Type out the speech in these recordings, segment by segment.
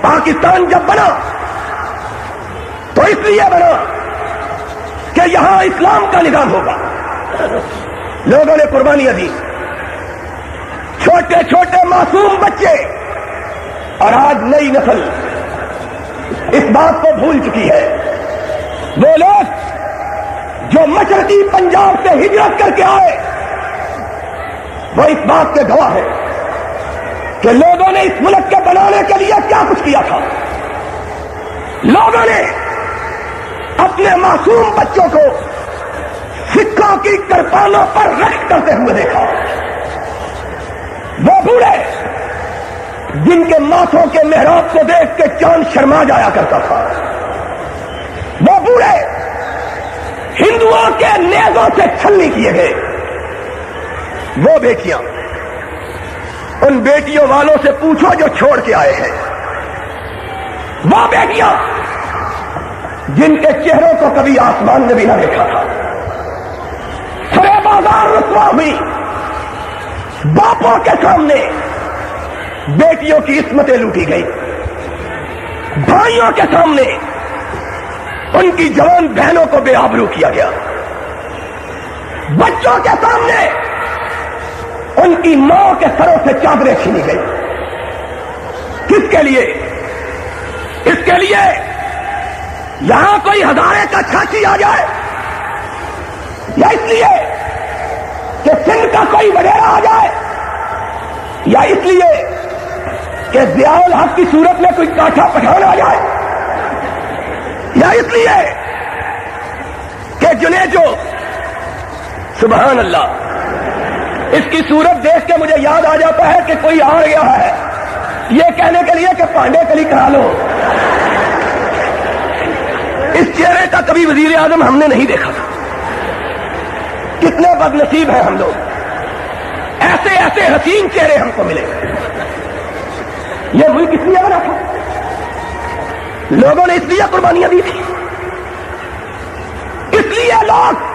پاکستان جب بنا تو اس لیے بنا کہ یہاں اسلام کا نظام ہوگا. لوگوں نے قربانیاں دی, چھوٹے چھوٹے معصوم بچے, اور آج نئی نسل اس بات کو بھول چکی ہے. وہ لوگ جو مشرقی پنجاب سے ہجرت کر کے آئے وہ اس بات کے گواہ ہے کہ لوگوں نے اس ملک کے بنانے کے لیے کیا کچھ کیا تھا. لوگوں نے اپنے معصوم بچوں کو سکھوں کی کرپانوں پر رقص کرتے ہوئے دیکھا. وہ بوڑھے جن کے ماتھوں کے محراب کو دیکھ کے چاند شرما جایا کرتا تھا, وہ بوڑھے ہندوؤں کے نیزوں سے چھلنی کیے گئے, وہ بیٹیاں, ان بیٹیوں والوں سے پوچھو جو چھوڑ کے آئے ہیں. وہ بیٹیاں جن کے چہروں کو کبھی آسمان نے بھی نہ دیکھا تھا, سرے بازار رسوا ہوئی. باپوں کے سامنے بیٹیوں کی عصمتیں لوٹی گئی, بھائیوں کے سامنے ان کی جوان بہنوں کو بے آبرو کیا گیا, بچوں کے سامنے ان کی ماں کے سروں سے چادریں چھینی گئی. کس کے لیے؟ اس کے لیے یہاں کوئی ہزارے کا چھاچی آ جائے, یا اس لیے کہ سندھ کا کوئی وڈیرا آ جائے, یا اس لیے کہ ضیاء الحق کی صورت میں کوئی کاٹھا پٹھان آ جائے, یا اس لیے کہ جنیجو, سبحان اللہ, اس کی صورت دیکھ کے مجھے یاد آ جاتا ہے کہ کوئی آ گیا ہے یہ کہنے کے لیے کہ پانڈے کلی کرا لو. اس چہرے کا کبھی وزیر اعظم ہم نے نہیں دیکھا تھا. کتنے بد نصیب ہیں ہم لوگ, ایسے ایسے حسین چہرے ہم کو ملے. یہ ملک اس لیے بنا تھا, لوگوں نے اس لیے قربانیاں دی تھی, اس لیے لوگ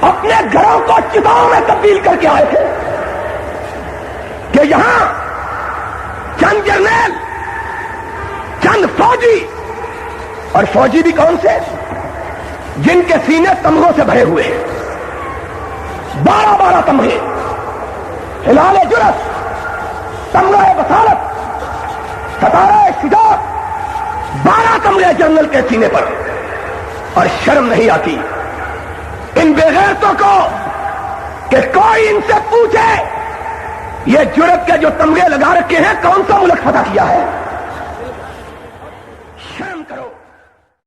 اپنے گھروں کو چتاؤں میں تبدیل کر کے آئے تھے کہ یہاں چند جرنیل, چند فوجی, اور فوجی بھی کون سے, جن کے سینے تمغوں سے بھرے ہوئے ہیں, 12 تمغے, ہلال جرس, تمغہ بصارت, ستارہ شجاعت, 12 تمغے جنرل کے سینے پر. اور شرم نہیں آتی ان بےغیرتوں کو کہ کوئی ان سے پوچھے یہ جرت کے جو تمغے لگا رکھے ہیں کون سا ملک فتح کیا ہے؟ شرم کرو.